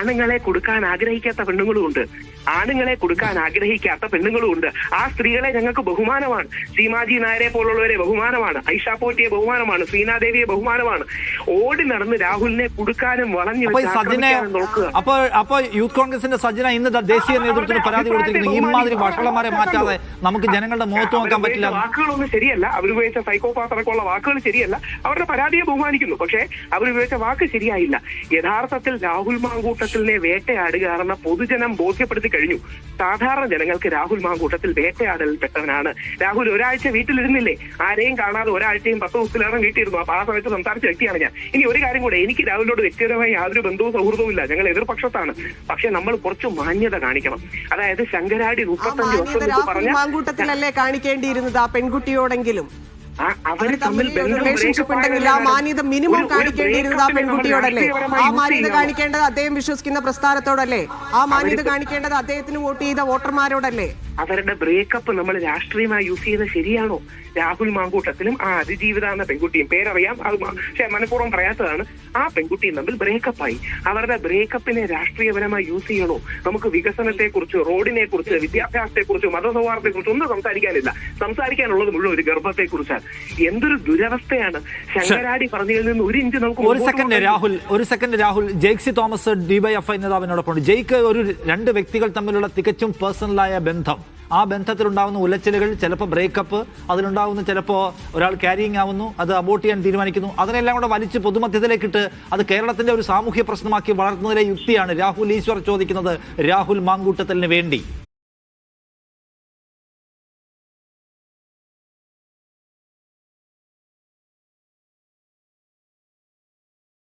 ആണുങ്ങളെ കൊടുക്കാൻ ആഗ്രഹിക്കാത്ത പെണ്ണുങ്ങളും ഉണ്ട്, ആണുങ്ങളെ കൊടുക്കാൻ ആഗ്രഹിക്കാത്ത പെണ്ണുങ്ങളും ഉണ്ട്. ആ സ്ത്രീകളെ ഞങ്ങൾക്ക് ബഹുമാനമാണ്. സീമാജി നായരെ പോലുള്ളവരെ ബഹുമാനമാണ്, ഐഷ പോറ്റിയെ ബഹുമാനമാണ്, ശ്രീനാദേവിയെ ബഹുമാനമാണ്. ഓടി നടന്ന് രാഹുലിനെ കൊടുക്കാനും വളഞ്ഞു നോക്കുക. അപ്പോൾ യൂത്ത് കോൺഗ്രസിന്റെ സജ്ജന ഇന്ന് ദേശീയ നേതൃത്വത്തിന് പരാതി കൊടുത്തിരിക്കുന്നു. ഇമാതിരി വഷളന്മാരെ മാറ്റാതെ നമുക്ക് ജനങ്ങളുടെ മുഖത്ത് നോക്കാൻ പറ്റില്ല. വാക്കുകളൊന്നും ശരിയല്ല, അവരുപയോഗിച്ച സൈക്കോപാത്ത് അടക്കമുള്ള വാക്കുകൾ ശരിയല്ല. അവരുടെ പരാതിയെ ബഹുമാനിക്കുന്നു, പക്ഷേ അവരുപയോഗിച്ച വാക്ക് ശരിയായില്ല. യഥാർത്ഥത്തിൽ രാഹുൽ മാങ്കൂട്ടത്തിനെ വേട്ടയാടുക എന്ന പൊതുജനം ബോധ്യപ്പെടുത്തി കഴിഞ്ഞു. സാധാരണ ജനങ്ങൾക്ക് രാഹുൽ മാങ്കൂട്ടത്തിൽ വേട്ടയാടലിൽ പെട്ടവനാണ്. രാഹുൽ ഒരാഴ്ച വീട്ടിലിരുന്നില്ലേ, ആരെയും കാണാതെ ഒരാഴ്ചയും 10 ദിവസത്തിലേറെ വീട്ടിലിരുന്നു. അപ്പൊ ആ സമയത്ത് സംസാരിച്ച വ്യക്തിയാണ് ഞാൻ. ഇനി ഒരു കാര്യം കൂടെ, എനിക്ക് രാഹുലിനോട് വ്യക്തിപരമായി യാതൊരു ബന്ധവും സൗഹൃദവും ഇല്ല, ഞങ്ങൾ എതിർപക്ഷത്താണ്. പക്ഷെ നമ്മൾ കുറച്ച് മാന്യത കാണിക്കണം. അതായത് ശങ്കരാടി 35 വർഷം പറഞ്ഞ മാങ്കൂട്ടത്തിലല്ലേ കാണിക്കേണ്ടിയിരുന്നത് ആ പെൺകുട്ടിയോടെങ്കിലും. അവര് തമ്മിൽ റിലേഷൻഷിപ്പ് ഉണ്ടെങ്കിൽ ആ മാന്യത മിനിമം കാണിക്കേണ്ടിയിരുന്നത് ആ പെൺകുട്ടിയോടല്ലേ? ആ മാന്യത കാണിക്കേണ്ടത് അദ്ദേഹം വിശ്വസിക്കുന്ന പ്രസ്ഥാനത്തോടല്ലേ? ആ മാന്യത കാണിക്കേണ്ടത് അദ്ദേഹത്തിന് വോട്ട് ചെയ്ത വോട്ടർമാരോടല്ലേ? അവരുടെ ബ്രേക്കപ്പ് നമ്മൾ രാഷ്ട്രീയമായി യൂസ് ചെയ്യുന്നത് ശരിയാണോ? രാഹുൽ മാങ്കൂട്ടത്തിലും ആ അതിജീവിത എന്ന പെൺകുട്ടിയും, പേരറിയാം, അത് പക്ഷെ മനഃപൂർവ്വം പറയാത്തതാണ്, ആ പെൺകുട്ടിയും തമ്മിൽ ബ്രേക്കപ്പായി. അവരുടെ ബ്രേക്കപ്പിനെ രാഷ്ട്രീയപരമായി യൂസ് ചെയ്യണോ? നമുക്ക് വികസനത്തെ കുറിച്ച്, റോഡിനെ കുറിച്ച്, വിദ്യാഭ്യാസത്തെ കുറിച്ച്, മതസൗഹാർദ്ദത്തെ കുറിച്ച് ഒന്നും സംസാരിക്കാനില്ല. സംസാരിക്കാനുള്ളത് മുഴുവൻ ഒരു ഗർഭത്തെ കുറിച്ചാണ്. എന്തൊരു ദുരവസ്ഥയാണ്. ശങ്കരാടി പറഞ്ഞതിൽ നിന്ന് ഒരു ഇഞ്ച് നമുക്ക് ഒരു സെക്കൻഡ് രാഹുൽ ജെയ്ക്സി തോമസ് ഡിവൈഎഫ്ഐ നേതാവിനോടൊപ്പം. ജയ്ക്ക് ഒരു 2 വ്യക്തികൾ തമ്മിലുള്ള തികച്ചും പേഴ്സണലായ ബന്ധം, ആ ബന്ധത്തിലുണ്ടാകുന്ന ഉലച്ചിലുകൾ, ചിലപ്പോൾ ബ്രേക്കപ്പ്, അതിലുണ്ടാകുന്ന ചിലപ്പോൾ ഒരാൾ ക്യാരിയിങ് ആവുന്നു, അത് അബോർട്ട് ചെയ്യാൻ തീരുമാനിക്കുന്നു, അതിനെല്ലാം കൂടെ വലിച്ച് പൊതുമധ്യത്തിലേക്കിട്ട് അത് കേരളത്തിന്റെ ഒരു സാമൂഹ്യ പ്രശ്നമാക്കി വളർത്തുന്നതിലെ യുക്തിയാണ് രാഹുൽ ഈശ്വർ ചോദിക്കുന്നത് രാഹുൽ മാങ്കൂട്ടത്തിന് വേണ്ടി.